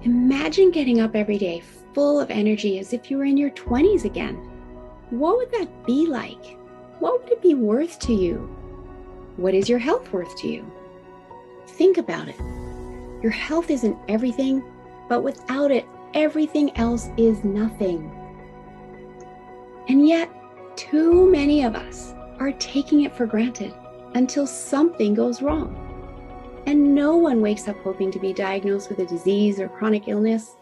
Imagine getting up every day full of energy as if you were in your 20s again. What would that be like? What would it be worth to you? What is your health worth to you? Think about it. Your health isn't everything, but without it, everything else is nothing. And yet, too many of us are taking it for granted until something goes wrong. And no one wakes up hoping to be diagnosed with a disease or chronic illness.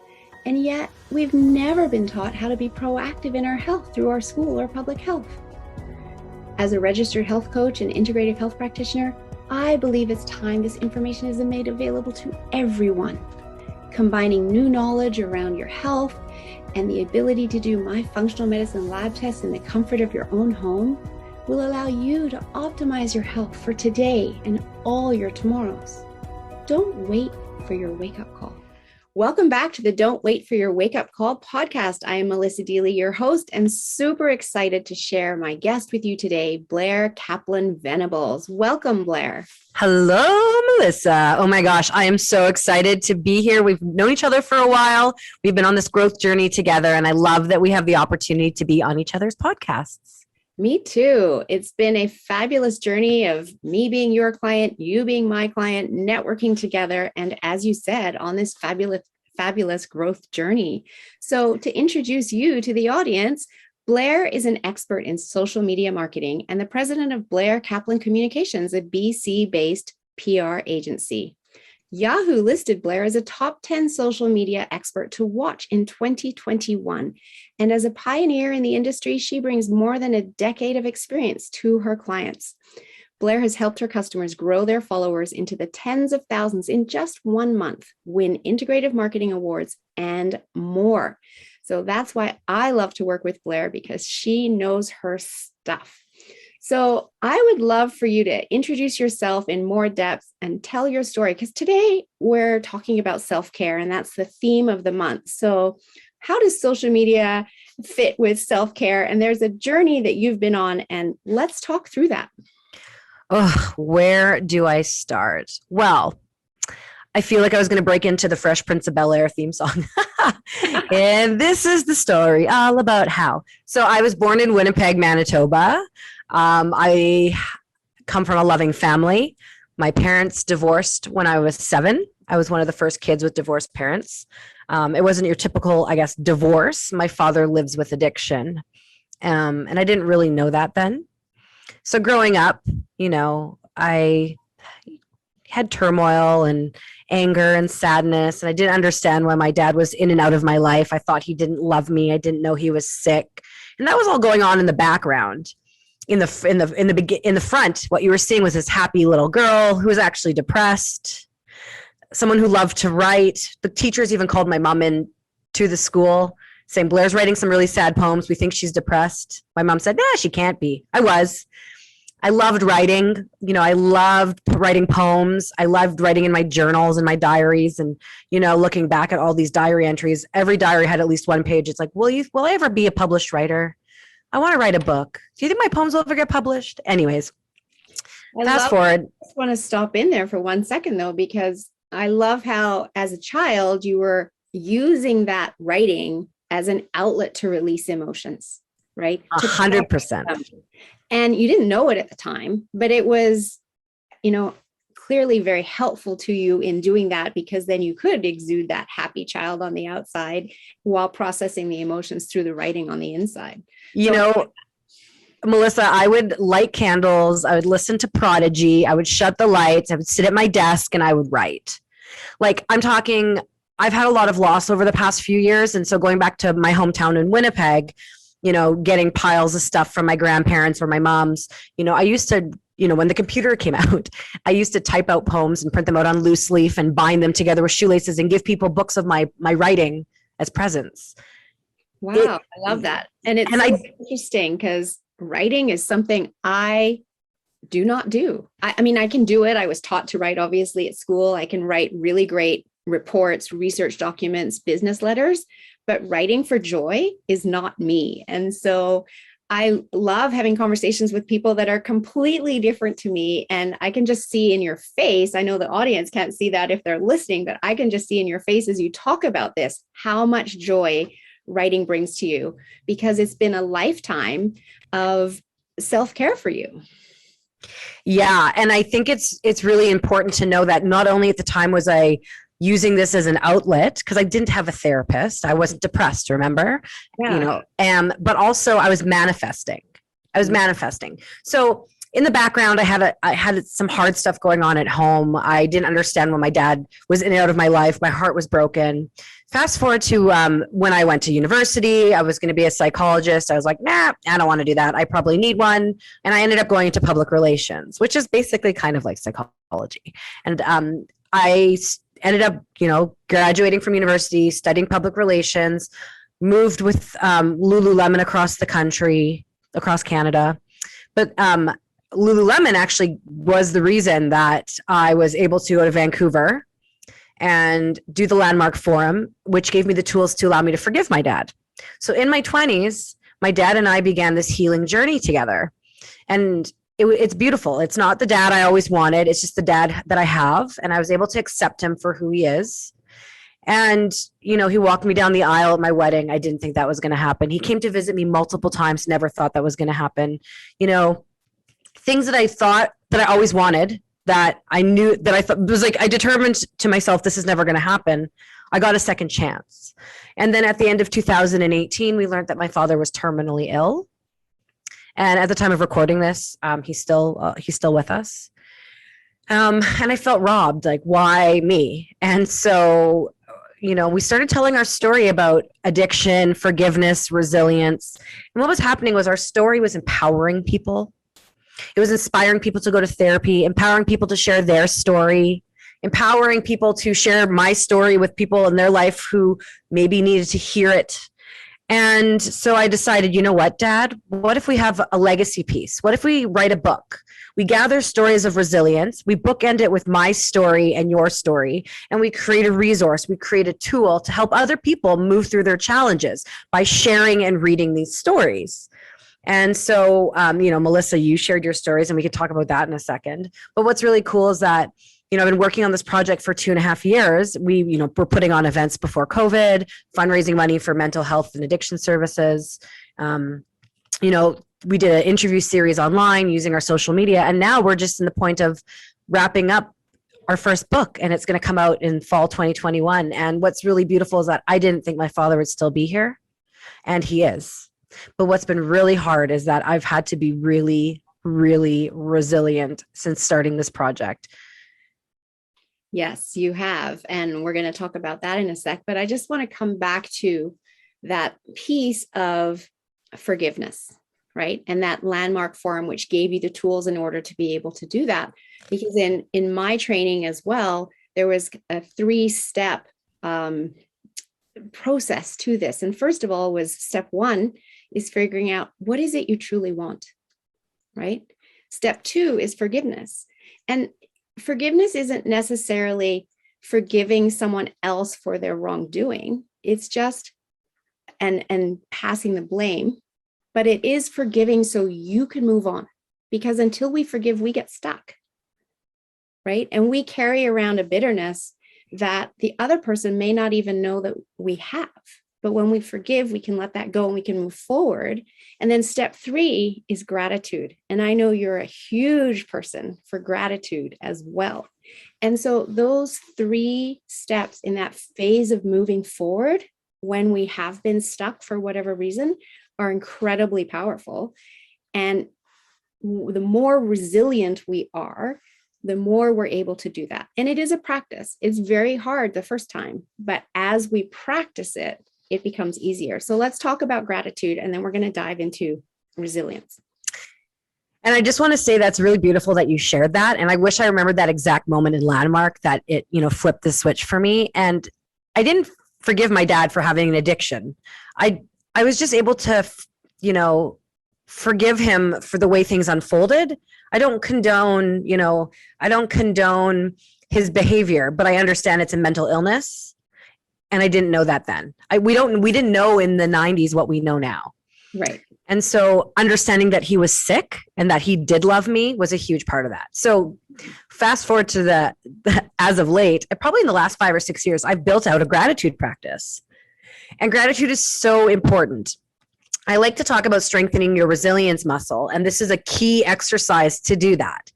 And yet, we've never been taught how to be proactive in our health through our school or public health. As a registered health coach and integrative health practitioner, I believe it's time this information is made available to everyone. Combining new knowledge around your health and the ability to do my functional medicine lab tests in the comfort of your own home will allow you to optimize your health for today and all your tomorrows. Don't wait for your wake-up call. Welcome back to the Don't Wait for Your Wake-Up Call podcast. I am Melissa Deely, your host, and super excited to share my guest with you today, Blair Kaplan Venables. Welcome, Blair. Hello, Melissa. Oh my gosh, I am so excited to be here. We've known each other for a while. We've been on this growth journey together, and I love that we have the opportunity to be on each other's podcasts. Me too. It's been a fabulous journey of me being your client, you being my client, networking together. And as you said, on this fabulous growth journey. So to introduce you to the audience, Blair is an expert in social media marketing and the president of Blair Kaplan Communications, a BC-based PR agency. Yahoo listed Blair as a top 10 social media expert to watch in 2021. And as a pioneer in the industry, she brings more than a decade of experience to her clients. Blair has helped her customers grow their followers into the tens of thousands in just 1 month, win integrative marketing awards, and more. So that's why I love to work with Blair, because she knows her stuff. So I would love for you to introduce yourself in more depth and tell your story, because today we're talking about self-care, and that's the theme of the month. So how does social media fit with self-care? And there's a journey that you've been on, and let's talk through that. Oh, where do I start? Well, I feel like I was going to break into the Fresh Prince of Bel-Air theme song. And this is the story all about how. So I was born in Winnipeg, Manitoba. I come from a loving family. My parents divorced when I was 7. I was one of the first kids with divorced parents. It wasn't your typical, divorce. My father lives with addiction. And I didn't really know that then. So growing up, I had turmoil and anger and sadness. And I didn't understand why my dad was in and out of my life. I thought he didn't love me. I didn't know he was sick. And that was all going on in the background. In the front, what you were seeing was this happy little girl who was actually depressed, someone who loved to write. The teachers even called my mom in to the school saying, Blair's writing some really sad poems. We think she's depressed. My mom said, nah, she can't be. I loved writing. I loved writing poems. I loved writing in my journals and my diaries, and, looking back at all these diary entries. Every diary had at least one page. It's like, will I ever be a published writer? I want to write a book. Do you think my poems will ever get published? Anyways, fast forward. I just want to stop in there for 1 second, though, because I love how, as a child, you were using that writing as an outlet to release emotions, right? 100%. And you didn't know it at the time, but it was, clearly very helpful to you in doing that, because then you could exude that happy child on the outside while processing the emotions through the writing on the inside. Melissa, I would light candles. I would listen to Prodigy. I would shut the lights. I would sit at my desk and I would write. I've had a lot of loss over the past few years. And so going back to my hometown in Winnipeg, getting piles of stuff from my grandparents or my mom's, I used to, when the computer came out, I used to type out poems and print them out on loose leaf and bind them together with shoelaces and give people books of my writing as presents. Wow. I love that. And it's interesting because writing is something I do not do. I mean, I can do it. I was taught to write, obviously, at school. I can write really great reports, research documents, business letters, but writing for joy is not me. And so I love having conversations with people that are completely different to me. And I can just see in your face, I know the audience can't see that if they're listening, but I can just see in your face as you talk about this, how much joy writing brings to you, because it's been a lifetime of self-care for you. Yeah. And I think it's really important to know that not only at the time was I using this as an outlet, because I didn't have a therapist. I wasn't depressed, remember? Yeah. But also I was manifesting. So in the background, I had some hard stuff going on at home. I didn't understand when my dad was in and out of my life. My heart was broken. Fast forward to when I went to university, I was going to be a psychologist. I was like, nah, I don't want to do that. I probably need one. And I ended up going into public relations, which is basically kind of like psychology. And I ended up, graduating from university, studying public relations, moved with Lululemon across the country, across Canada. But Lululemon actually was the reason that I was able to go to Vancouver and do the Landmark Forum, which gave me the tools to allow me to forgive my dad. So in my 20s, my dad and I began this healing journey together. And it's beautiful. It's not the dad I always wanted. It's just the dad that I have. And I was able to accept him for who he is. And, he walked me down the aisle at my wedding. I didn't think that was going to happen. He came to visit me multiple times, never thought that was going to happen. Things that I thought that I always wanted, that I knew that I thought was like, I determined to myself, this is never going to happen. I got a second chance. And then at the end of 2018, we learned that my father was terminally ill. And at the time of recording this, he's still with us. And I felt robbed, like, why me? And so, we started telling our story about addiction, forgiveness, resilience. And what was happening was our story was empowering people. It was inspiring people to go to therapy, empowering people to share their story, empowering people to share my story with people in their life who maybe needed to hear it. And so I decided, you know what, Dad, what if we have a legacy piece? What if we write a book? We gather stories of resilience. We bookend it with my story and your story, and we create a resource. We create a tool to help other people move through their challenges by sharing and reading these stories. And so, Melissa, you shared your stories, and we could talk about that in a second. But what's really cool is that, I've been working on this project for 2.5 years. We're putting on events before COVID, fundraising money for mental health and addiction services. We did an interview series online using our social media. And now we're just in the point of wrapping up our first book, and it's going to come out in fall 2021. And what's really beautiful is that I didn't think my father would still be here, and he is. But what's been really hard is that I've had to be really, really resilient since starting this project. Yes, you have. And we're going to talk about that in a sec. But I just want to come back to that piece of forgiveness, right? And that Landmark Forum, which gave you the tools in order to be able to do that. Because in my training as well, there was a 3-step process to this. And first of all was step 1 is figuring out what is it you truly want, right? Step 2 is forgiveness. And forgiveness isn't necessarily forgiving someone else for their wrongdoing. It's just and passing the blame, but it is forgiving so you can move on. Because until we forgive, we get stuck, right? And we carry around a bitterness that the other person may not even know that we have. But when we forgive, we can let that go and we can move forward. And then step 3 is gratitude. And I know you're a huge person for gratitude as well. And so those 3 steps in that phase of moving forward, when we have been stuck for whatever reason, are incredibly powerful. And the more resilient we are, the more we're able to do that. And it is a practice. It's very hard the first time, but as we practice it, it becomes easier. So let's talk about gratitude, and then we're going to dive into resilience. And I just want to say that's really beautiful that you shared that. And I wish I remembered that exact moment in Landmark that it, flipped the switch for me. And I didn't forgive my dad for having an addiction. I was just able to, forgive him for the way things unfolded. I don't condone his behavior, but I understand it's a mental illness. And I didn't know that then. We didn't know in the 90s what we know now. Right. And so understanding that he was sick and that he did love me was a huge part of that. So fast forward to as of late, probably in the last 5 or 6 years, I've built out a gratitude practice. And gratitude is so important. I like to talk about strengthening your resilience muscle, and this is a key exercise to do that.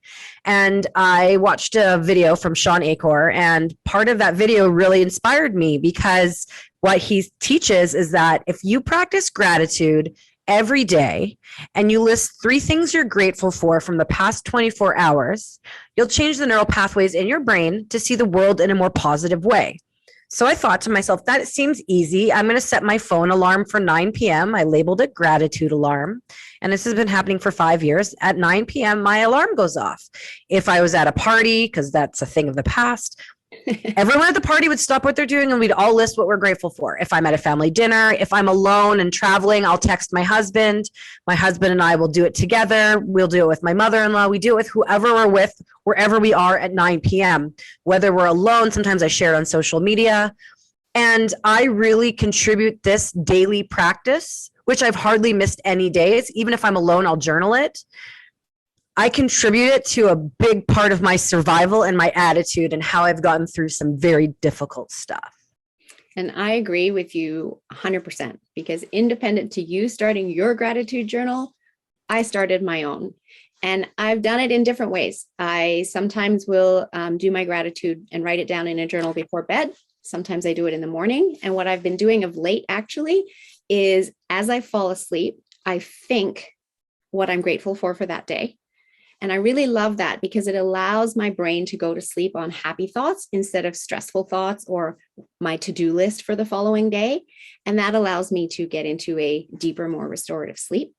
And I watched a video from Sean Acor, and part of that video really inspired me because what he teaches is that if you practice gratitude every day and you list 3 things you're grateful for from the past 24 hours, you'll change the neural pathways in your brain to see the world in a more positive way. So I thought to myself, that seems easy. I'm going to set my phone alarm for 9 p.m. I labeled it gratitude alarm. And this has been happening for 5 years. At 9 p.m., my alarm goes off. If I was at a party, because that's a thing of the past, everyone at the party would stop what they're doing and we'd all list what we're grateful for. If I'm at a family dinner, if I'm alone and traveling, I'll text my husband. My husband and I will do it together. We'll do it with my mother-in-law. We do it with whoever we're with, wherever we are at 9 p.m. Whether we're alone, sometimes I share it on social media. And I really contribute this daily practice, which I've hardly missed any days. Even if I'm alone, I'll journal it. I contribute it to a big part of my survival and my attitude and how I've gotten through some very difficult stuff. And I agree with you 100% because independent to you starting your gratitude journal, I started my own. And I've done it in different ways. I sometimes will do my gratitude and write it down in a journal before bed. Sometimes I do it in the morning. And what I've been doing of late actually is as I fall asleep, I think what I'm grateful for that day. And I really love that because it allows my brain to go to sleep on happy thoughts instead of stressful thoughts or my to-do list for the following day. And that allows me to get into a deeper, more restorative sleep.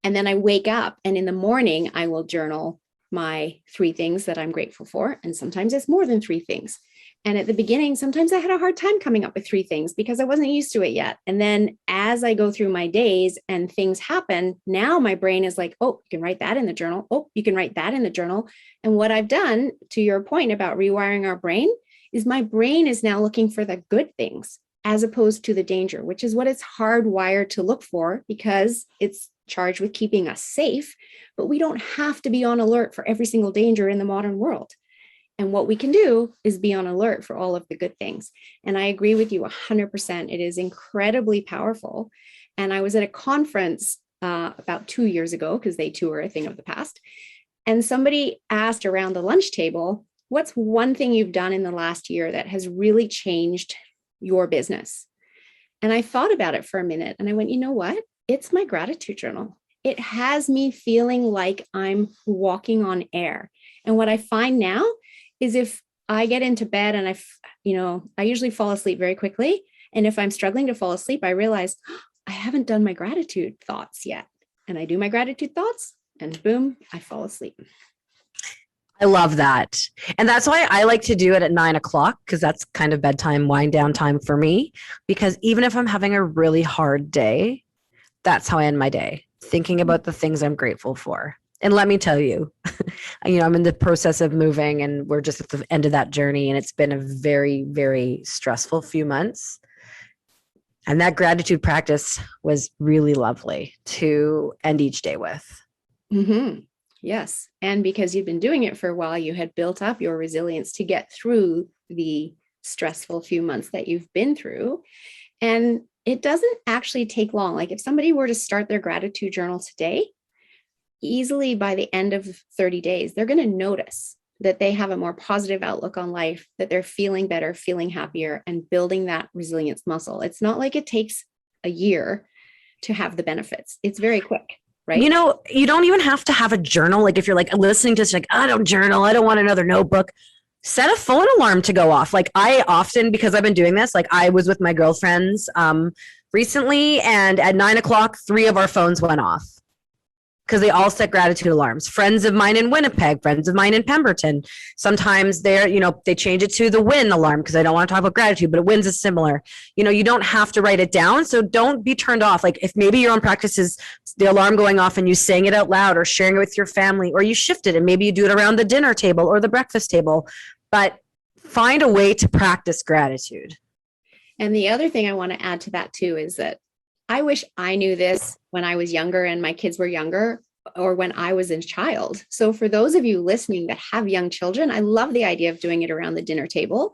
And then I wake up and in the morning, I will journal my 3 things that I'm grateful for. And sometimes it's more than 3 things. And at the beginning, sometimes I had a hard time coming up with 3 things because I wasn't used to it yet. And then as I go through my days and things happen, now my brain is like, oh, you can write that in the journal. Oh, you can write that in the journal. And what I've done, to your point about rewiring our brain, is my brain is now looking for the good things as opposed to the danger, which is what it's hardwired to look for because it's charged with keeping us safe. But we don't have to be on alert for every single danger in the modern world. And what we can do is be on alert for all of the good things. And I agree with you 100%. It is incredibly powerful. And I was at a conference about 2 years ago, because they too are a thing of the past. And somebody asked around the lunch table, what's one thing you've done in the last year that has really changed your business? And I thought about it for a minute and I went, you know what? It's my gratitude journal. It has me feeling like I'm walking on air. And what I find now is if I get into bed and I usually fall asleep very quickly. And if I'm struggling to fall asleep, I realize I haven't done my gratitude thoughts yet. And I do my gratitude thoughts and boom, I fall asleep. I love that. And that's why I like to do it at 9 o'clock because that's kind of bedtime, wind down time for me. Because even if I'm having a really hard day, that's how I end my day, thinking about the things I'm grateful for. And let me tell you, I'm in the process of moving and we're just at the end of that journey. And it's been a very, very stressful few months. And that gratitude practice was really lovely to end each day with. Mm-hmm. Yes. And because you've been doing it for a while, you had built up your resilience to get through the stressful few months that you've been through. And it doesn't actually take long. Like if somebody were to start their gratitude journal today, easily by the end of 30 days, they're going to notice that they have a more positive outlook on life, that they're feeling better, feeling happier, and building that resilience muscle. It's not like it takes a year to have the benefits. It's very quick, right? You don't even have to have a journal. Like if you're like listening to this, like, I don't journal, I don't want another notebook. Set a phone alarm to go off. Like I often, because I've been doing this, like I was with my girlfriends recently and at 9 o'clock, 3 of our phones went off. Because they all set gratitude alarms. Friends of mine in Winnipeg, friends of mine in Pemberton. Sometimes they change it to the win alarm because I don't want to talk about gratitude, but wins is similar. You don't have to write it down. So don't be turned off. Like if maybe your own practice is the alarm going off and you saying it out loud or sharing it with your family, or you shift it and maybe you do it around the dinner table or the breakfast table, but find a way to practice gratitude. And the other thing I want to add to that too is that I wish I knew this when I was younger and my kids were younger, or when I was a child. So for those of you listening that have young children, I love the idea of doing it around the dinner table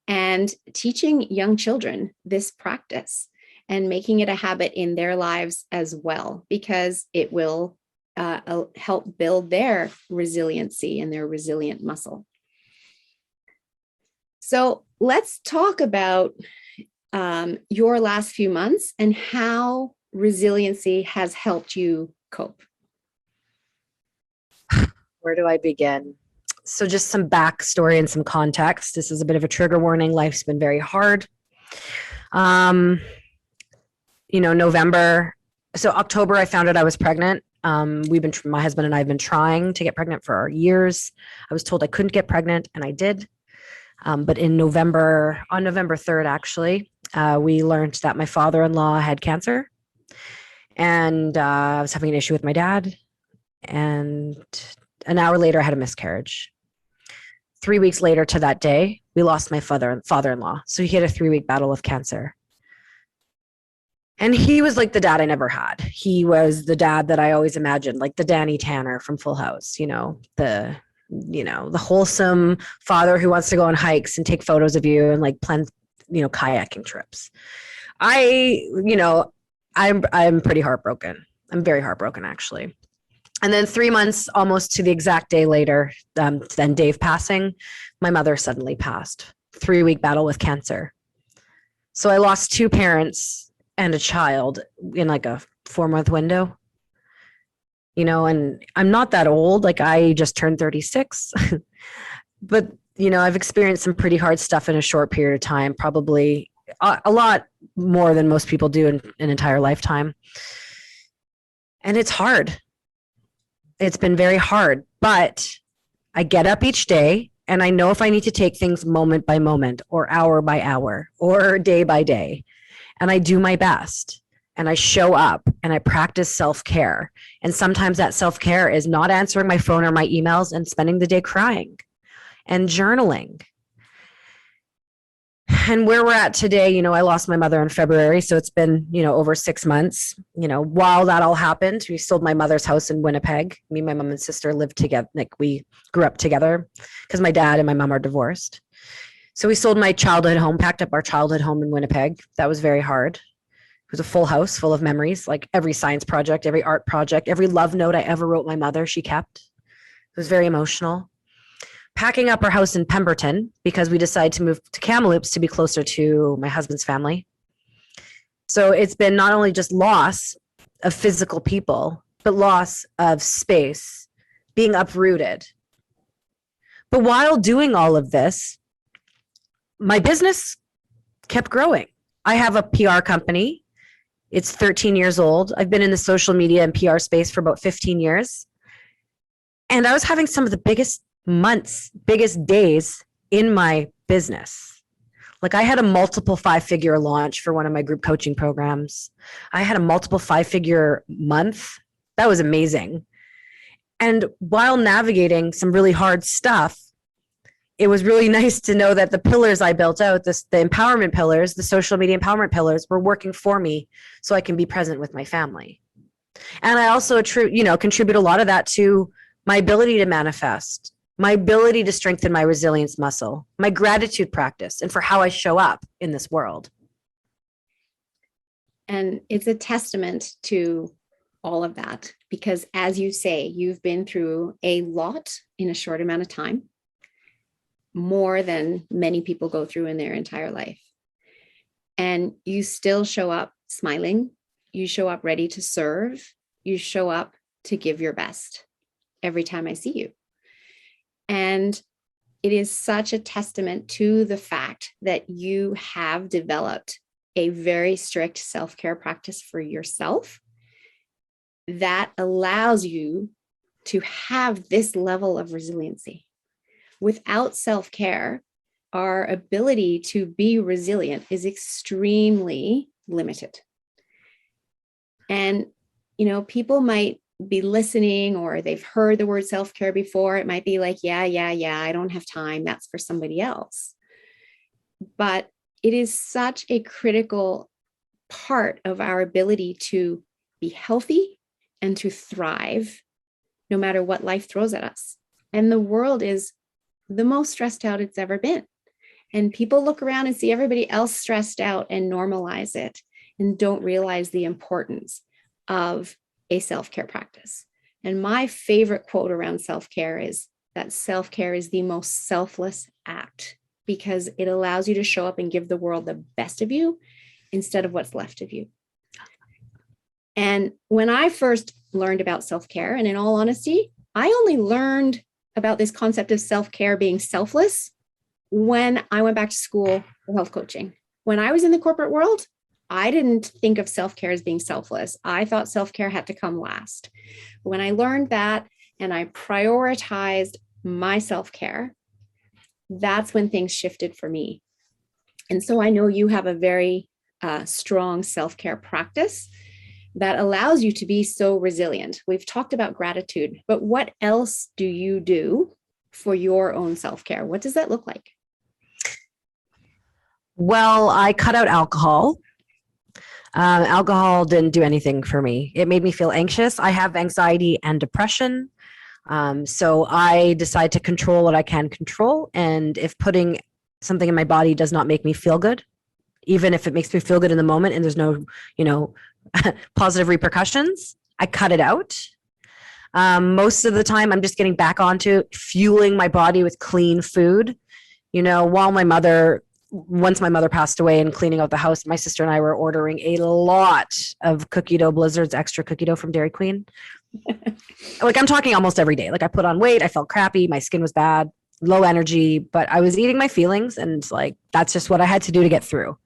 and teaching young children this practice and making it a habit in their lives as well, because it will help build their resiliency and their resilient muscle. So let's talk about your last few months and how resiliency has helped you cope. Where do I begin? So just some backstory and some context. This is a bit of a trigger warning. Life's been very hard. November. So October, I found out I was pregnant. My husband and I have been trying to get pregnant for years. I was told I couldn't get pregnant, and I did. But on November 3rd, actually, we learned that my father-in-law had cancer, and I was having an issue with my dad. And an hour later, I had a miscarriage. 3 weeks later to that day, we lost my father-in-law. So he had a 3-week battle with cancer. And he was like the dad I never had. He was the dad that I always imagined, like the Danny Tanner from Full House, the wholesome father who wants to go on hikes and take photos of you and like plan, kayaking trips. I'm pretty heartbroken. I'm very heartbroken, actually. And then 3 months, almost to the exact day later, then Dave passing, my mother suddenly passed. 3-week battle with cancer. So I lost 2 parents and a child in like a 4-month window. And I'm not that old. Like, I just turned 36. But, I've experienced some pretty hard stuff in a short period of time, probably a lot more than most people do in an entire lifetime. And it's hard. It's been very hard, but I get up each day and I know if I need to take things moment by moment or hour by hour or day by day, and I do my best and I show up and I practice self-care. And sometimes that self-care is not answering my phone or my emails and spending the day crying and journaling. And where we're at today, I lost my mother in February. So it's been, over 6 months. While that all happened, we sold my mother's house in Winnipeg. Me, my mom and sister lived together. Like, we grew up together because my dad and my mom are divorced. So we sold my childhood home, packed up our childhood home in Winnipeg. That was very hard. It was a full house full of memories, like every science project, every art project, every love note I ever wrote my mother, she kept. It was very emotional. Packing up our house in Pemberton because we decided to move to Kamloops to be closer to my husband's family. So it's been not only just loss of physical people, but loss of space, being uprooted. But while doing all of this, my business kept growing. I have a PR company. It's 13 years old. I've been in the social media and PR space for about 15 years. And I was having some of the biggest months, biggest days in my business. Like, I had a multiple 5-figure launch for one of my group coaching programs. I had a multiple 5-figure month. That was amazing. And while navigating some really hard stuff, it was really nice to know that the pillars I built out, the empowerment pillars, the social media empowerment pillars, were working for me so I can be present with my family. And I also contribute a lot of that to my ability to manifest, my ability to strengthen my resilience muscle, my gratitude practice, and for how I show up in this world. And it's a testament to all of that, because as you say, you've been through a lot in a short amount of time, more than many people go through in their entire life. And you still show up smiling. You show up ready to serve. You show up to give your best every time I see you. And it is such a testament to the fact that you have developed a very strict self-care practice for yourself that allows you to have this level of resiliency. Without self-care, our ability to be resilient is extremely limited. And, people might be listening, or they've heard the word self-care before. It might be like, yeah, I don't have time. That's for somebody else. But it is such a critical part of our ability to be healthy and to thrive no matter what life throws at us. And the world is the most stressed out it's ever been. And people look around and see everybody else stressed out and normalize it and don't realize the importance of a self-care practice. And my favorite quote around self-care is that self-care is the most selfless act because it allows you to show up and give the world the best of you instead of what's left of you. And when I first learned about self-care, and in all honesty, I only learned about this concept of self-care being selfless when I went back to school for health coaching. When I was in the corporate world, I didn't think of self-care as being selfless. I thought self-care had to come last. When I learned that and I prioritized my self-care, that's when things shifted for me. And so I know you have a very strong self-care practice that allows you to be so resilient. We've talked about gratitude, but what else do you do for your own self-care? What does that look like? Well, I cut out alcohol. Alcohol didn't do anything for me. It made me feel anxious. I have anxiety and depression. So I decide to control what I can control. And if putting something in my body does not make me feel good, even if it makes me feel good in the moment and there's no, positive repercussions, I cut it out. Most of the time, I'm just getting back onto fueling my body with clean food. Once my mother passed away and cleaning out the house, my sister and I were ordering a lot of cookie dough blizzards, extra cookie dough from Dairy Queen. Like I'm talking almost every day. Like I put on weight, I felt crappy, my skin was bad, low energy, but I was eating my feelings and like, that's just what I had to do to get through.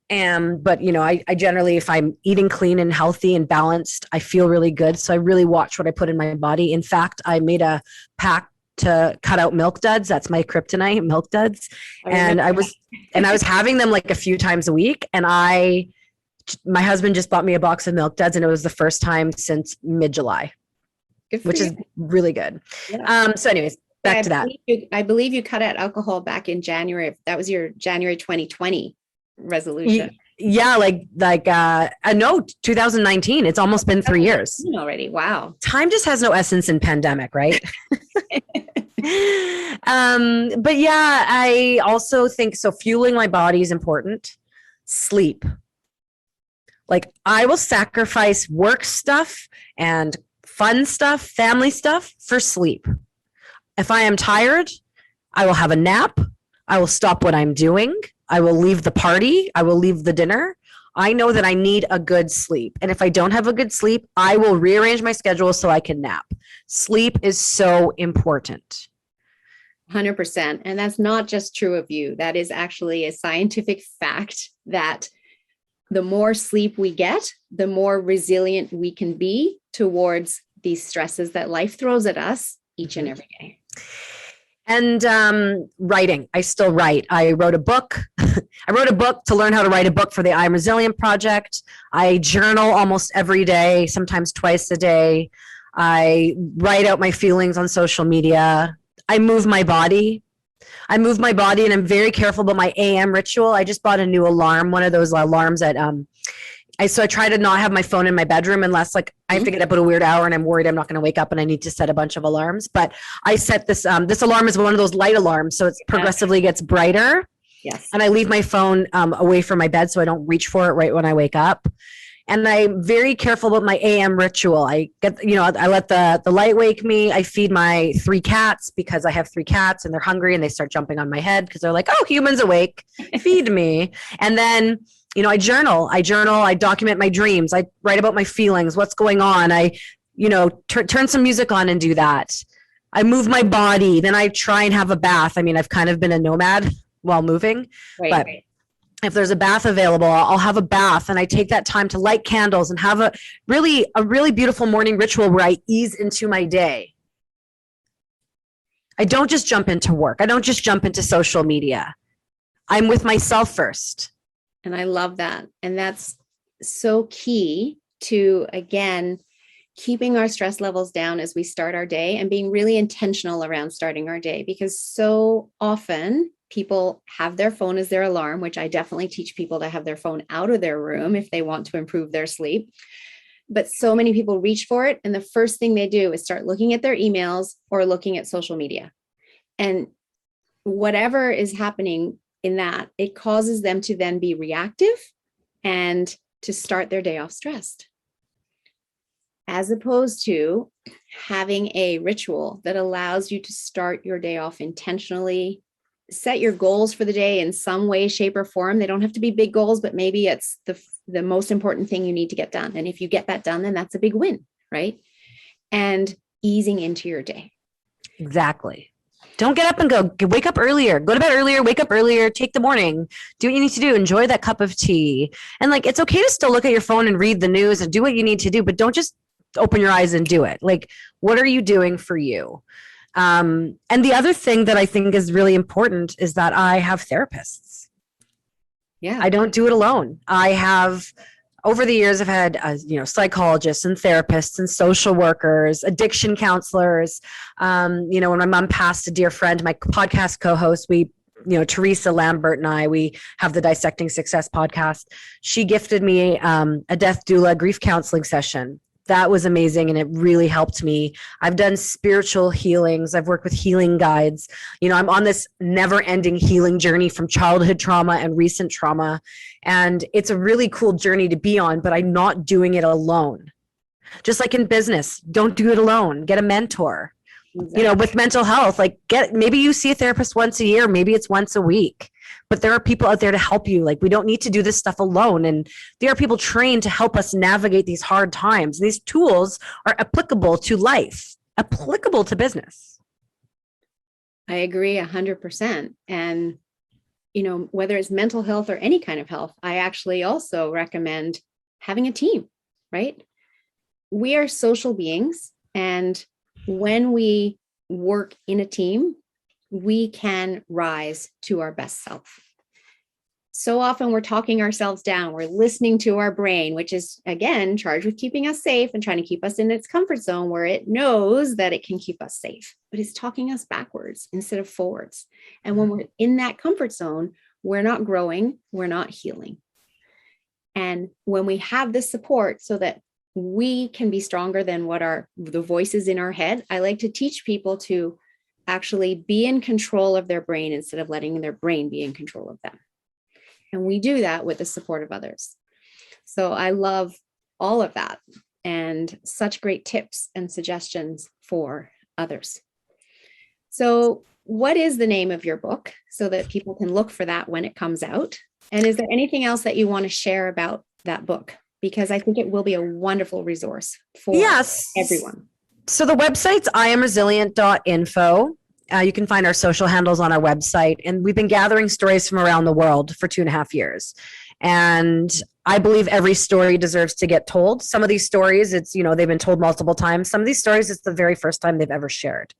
But I generally, if I'm eating clean and healthy and balanced, I feel really good. So I really watch what I put in my body. In fact, I made a pact to cut out milk duds. That's my kryptonite, milk duds. And I was having them like a few times a week. And my husband just bought me a box of milk duds and it was the first time since mid-July, which is really good. Yeah. So anyways, back to that. I believe you cut out alcohol back in January. That was your January 2020 resolution. Yeah, no, 2019. It's almost been 3 years already. Wow. Time just has no essence in pandemic, right? But yeah, I also think so. Fueling my body is important. Sleep. Like I will sacrifice work stuff and fun stuff, family stuff for sleep. If I am tired, I will have a nap. I will stop what I'm doing. I will leave the party. I will leave the dinner. I know that I need a good sleep. And if I don't have a good sleep, I will rearrange my schedule so I can nap. Sleep is so important. 100%. And that's not just true of you. That is actually a scientific fact that the more sleep we get, the more resilient we can be towards these stresses that life throws at us each and every day. And writing, I still write. I wrote a book. I wrote a book to learn how to write a book for the I'm Resilient Project. I journal almost every day, sometimes twice a day. I write out my feelings on social media. I move my body. And I'm very careful about my AM ritual. I just bought a new alarm, one of those alarms that so I try to not have my phone in my bedroom unless I have to get up at a weird hour and I'm worried I'm not going to wake up and I need to set a bunch of alarms. But I set this, this alarm is one of those light alarms. So it progressively gets brighter. Yes. And I leave my phone away from my bed so I don't reach for it right when I wake up. And I'm very careful about my AM ritual. I get, I let the light wake me. I feed my 3 cats because I have 3 cats and they're hungry and they start jumping on my head because they're like, oh, human's awake, feed me. And then I journal, I document my dreams. I write about my feelings, what's going on. I, turn some music on and do that. I move my body. Then I try and have a bath. I mean, I've kind of been a nomad while moving, but if there's a bath available, I'll have a bath and I take that time to light candles and have a really beautiful morning ritual where I ease into my day. I don't just jump into work. I don't just jump into social media. I'm with myself first. And I love that. And that's so key to, again, keeping our stress levels down as we start our day and being really intentional around starting our day. Because so often people have their phone as their alarm, which I definitely teach people to have their phone out of their room if they want to improve their sleep. But so many people reach for it. And the first thing they do is start looking at their emails or looking at social media. And whatever is happening in that, it causes them to then be reactive and to start their day off stressed. As opposed to having a ritual that allows you to start your day off intentionally, set your goals for the day in some way, shape, or form. They don't have to be big goals, but maybe it's the most important thing you need to get done. And if you get that done, then that's a big win, right? And easing into your day. Exactly. Don't get up and go. Wake up earlier. Go to bed earlier. Wake up earlier. Take the morning. Do what you need to do. Enjoy that cup of tea. And like, it's okay to still look at your phone and read the news and do what you need to do, but don't just open your eyes and do it. Like, what are you doing for you? And the other thing that I think is really important is that I have therapists. Yeah. I don't do it alone. I have, over the years, I've had, psychologists and therapists and social workers, addiction counselors. When my mom passed, a dear friend, my podcast co-host, Teresa Lambert and we have the Dissecting Success podcast. She gifted me a death doula grief counseling session. That was amazing. And it really helped me. I've done spiritual healings. I've worked with healing guides. I'm on this never ending healing journey from childhood trauma and recent trauma. And it's a really cool journey to be on, but I'm not doing it alone. Just like in business, don't do it alone. Get a mentor. Exactly. With mental health, maybe you see a therapist once a year, maybe it's once a week, but there are people out there to help you. Like, we don't need to do this stuff alone. And there are people trained to help us navigate these hard times. These tools are applicable to life, applicable to business. I agree 100%. And, whether it's mental health or any kind of health, I actually also recommend having a team, right? We are social beings, and when we work in a team, we can rise to our best self. So often we're talking ourselves down. We're listening to our brain, which is, again, charged with keeping us safe and trying to keep us in its comfort zone where it knows that it can keep us safe, but it's talking us backwards instead of forwards. And when we're in that comfort zone, we're not growing, we're not healing. And when we have this support so that we can be stronger than what the voices in our head, I like to teach people to actually be in control of their brain instead of letting their brain be in control of them. And we do that with the support of others. So I love all of that and such great tips and suggestions for others. So what is the name of your book so that people can look for that when it comes out? And is there anything else that you want to share about that book? Because I think it will be a wonderful resource for everyone. So the website's IamResilient.info. You can find our social handles on our website. And we've been gathering stories from around the world for 2.5 years. And I believe every story deserves to get told. Some of these stories, they've been told multiple times. Some of these stories, it's the very first time they've ever shared.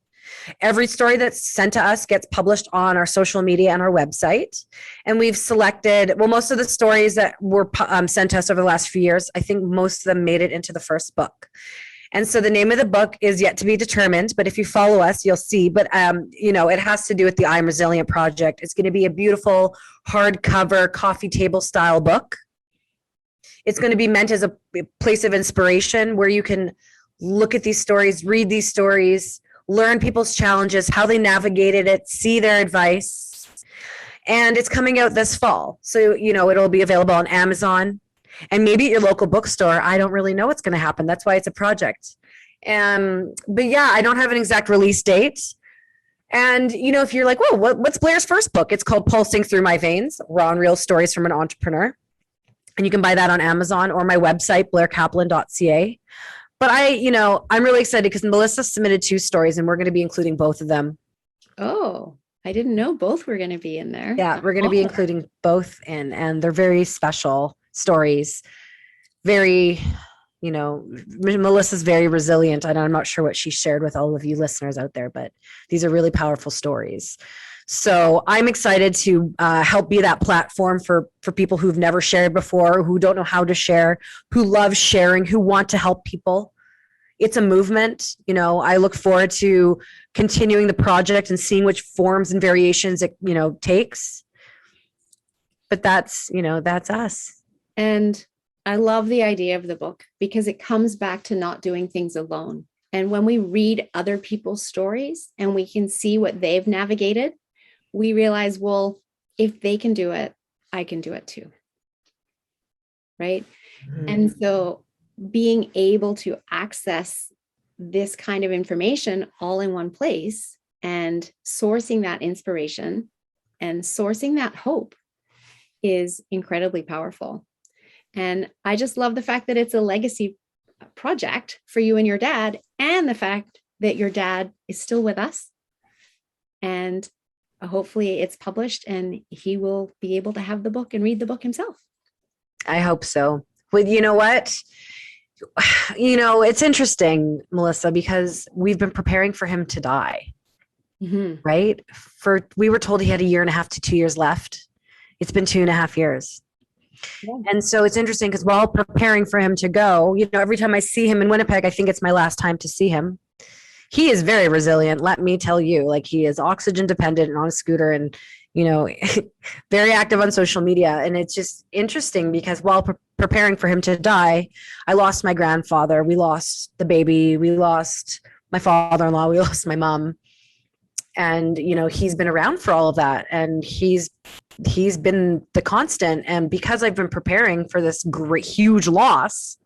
Every story that's sent to us gets published on our social media and our website. And we've selected, most of the stories that were sent to us over the last few years, I think most of them made it into the first book. And so the name of the book is yet to be determined, but if you follow us, you'll see. But, it has to do with the I'm Resilient project. It's going to be a beautiful hardcover coffee table style book. It's going to be meant as a place of inspiration where you can look at these stories, read these stories, learn people's challenges, how they navigated it, see their advice. And it's coming out this fall. So, it'll be available on Amazon and maybe at your local bookstore. I don't really know what's going to happen. That's why it's a project. But yeah, I don't have an exact release date. And, if you're like, whoa, what's Blair's first book? It's called Pulsing Through My Veins, Raw and Real Stories from an Entrepreneur. And you can buy that on Amazon or my website, blairkaplan.ca. But I'm really excited because Melissa submitted 2 stories and we're going to be including both of them. Oh, I didn't know both were going to be in there. Yeah, we're going to be including both in, and they're very special stories. Very, Melissa's very resilient. And I'm not sure what she shared with all of you listeners out there, but these are really powerful stories. So I'm excited to help be that platform for people who've never shared before, who don't know how to share, who love sharing, who want to help people. it's a movement. You know, I look forward to continuing the project and seeing which forms and variations it, you know, takes. But that's, you know, that's us. And I love the idea of the book because it comes back to not doing things alone. And when we read other people's stories and we can see what they've navigated, we realize, well, if they can do it, I can do it too. Right. Mm-hmm. And so being able to access this kind of information all in one place and sourcing that inspiration and sourcing that hope is incredibly powerful. And I just love the fact that it's a legacy project for you and your dad, and the fact that your dad is still with us. And hopefully it's published and he will be able to have the book and read the book himself. I hope so. But you know what? You know, it's interesting, Melissa, because we've been preparing for him to die, right? We were told he had 1.5 to 2 years left. It's been 2.5 years. Yeah. And so it's interesting because while preparing for him to go, you know, every time I see him in Winnipeg, I think it's my last time to see him. He is very resilient. Let me tell you, like, he is oxygen dependent and on a scooter and, you know, very active on social media. And it's just interesting because while preparing for him to die, I lost my grandfather. We lost the baby. We lost my father-in-law. We lost my mom. And, you know, he's been around for all of that. And he's been the constant. And because I've been preparing for this great, huge loss,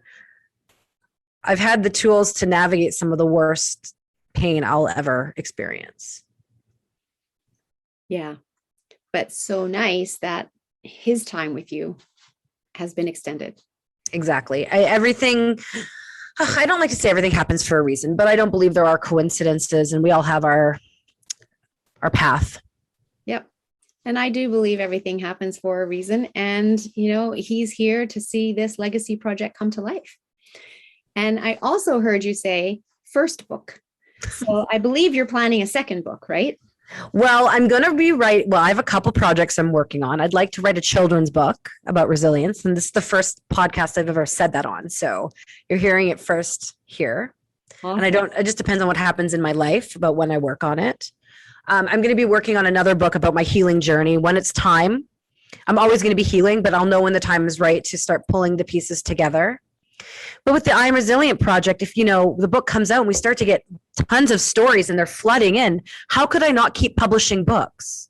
I've had the tools to navigate some of the worst pain I'll ever experience. Yeah. But so nice that his time with you has been extended. Exactly. I don't like to say everything happens for a reason, but I don't believe there are coincidences, and we all have our path. Yep. And I do believe everything happens for a reason. And, you know, he's here to see this legacy project come to life. And I also heard you say first book. So I believe you're planning a second book, right? Well, I'm going to I have a couple projects I'm working on. I'd like to write a children's book about resilience. And this is the first podcast I've ever said that on. So you're hearing it first here. Awesome. And it just depends on what happens in my life about when I work on it. I'm going to be working on another book about my healing journey when it's time. I'm always going to be healing, but I'll know when the time is right to start pulling the pieces together. But with the I Am Resilient project, if, you know, the book comes out and we start to get tons of stories and they're flooding in, how could I not keep publishing books?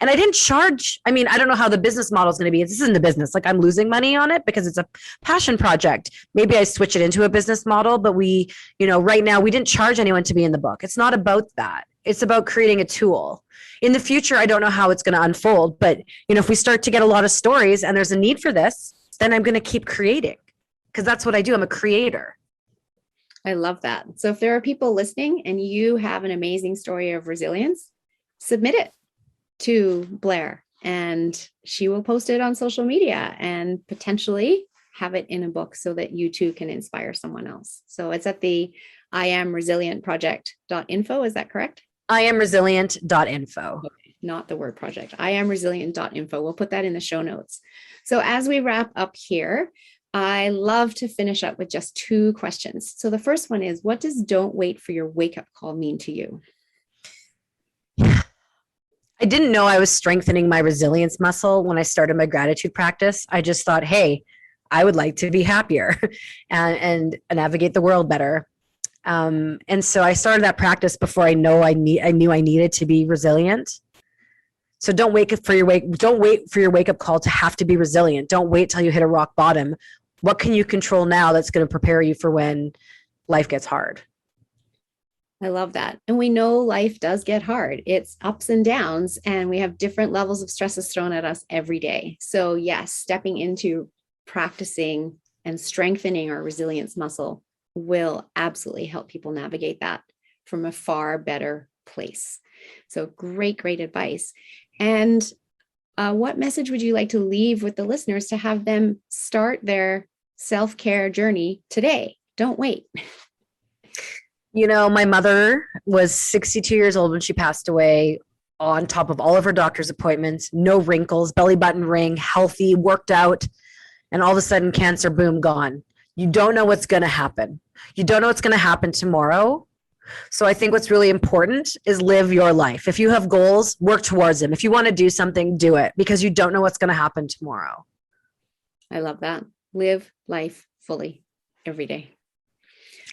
And I didn't charge. I mean, I don't know how the business model is going to be. This isn't the business. Like, I'm losing money on it because it's a passion project. Maybe I switch it into a business model, but we, you know, right now we didn't charge anyone to be in the book. It's not about that. It's about creating a tool. In the future, I don't know how it's going to unfold, but, you know, if we start to get a lot of stories and there's a need for this, then I'm going to keep creating, because that's what I do. I'm a creator. I love that. So if there are people listening and you have an amazing story of resilience, submit it to Blair and she will post it on social media and potentially have it in a book so that you too can inspire someone else. So it's at the iamresilientproject.info. Is that correct? iamresilient.info. Okay, not the word project. iamresilient.info. We'll put that in the show notes. So as we wrap up here, I love to finish up with just 2 questions. So the first one is, what does don't wait for your wake-up call mean to you? I didn't know I was strengthening my resilience muscle when I started my gratitude practice. I just thought, hey, I would like to be happier and navigate the world better. And so I started that practice before I knew I needed to be resilient. So don't wait for your wake-up call to have to be resilient. Don't wait till you hit a rock bottom. What can you control now that's going to prepare you for when life gets hard? I love that. And we know life does get hard. It's ups and downs, and we have different levels of stresses thrown at us every day. So yes, stepping into practicing and strengthening our resilience muscle will absolutely help people navigate that from a far better place. So great advice. And what message would you like to leave with the listeners to have them start their self-care journey today? Don't wait. You know, my mother was 62 years old when she passed away, on top of all of her doctor's appointments, no wrinkles, belly button ring, healthy, worked out, and all of a sudden cancer, boom, gone. You don't know what's going to happen. You don't know what's going to happen tomorrow. So I think what's really important is live your life. If you have goals, work towards them. If you want to do something, do it, because you don't know what's going to happen tomorrow. I love that. Live life fully every day.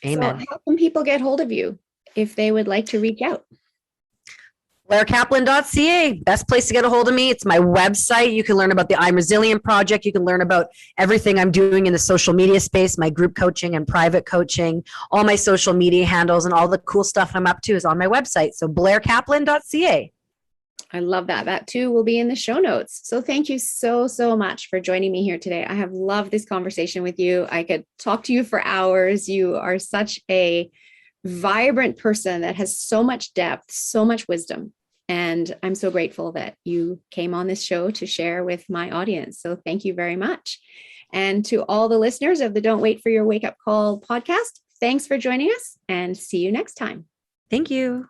Amen. So how can people get hold of you if they would like to reach out? BlairKaplan.ca, best place to get a hold of me. It's my website. You can learn about the I'm Resilient project. You can learn about everything I'm doing in the social media space, my group coaching and private coaching, all my social media handles, and all the cool stuff I'm up to is on my website. So BlairKaplan.ca. I love that. That too will be in the show notes. So thank you so, so much for joining me here today. I have loved this conversation with you. I could talk to you for hours. You are such a vibrant person that has so much depth, so much wisdom. And I'm so grateful that you came on this show to share with my audience. So thank you very much. And to all the listeners of the Don't Wait for Your Wake Up Call podcast, thanks for joining us and see you next time. Thank you.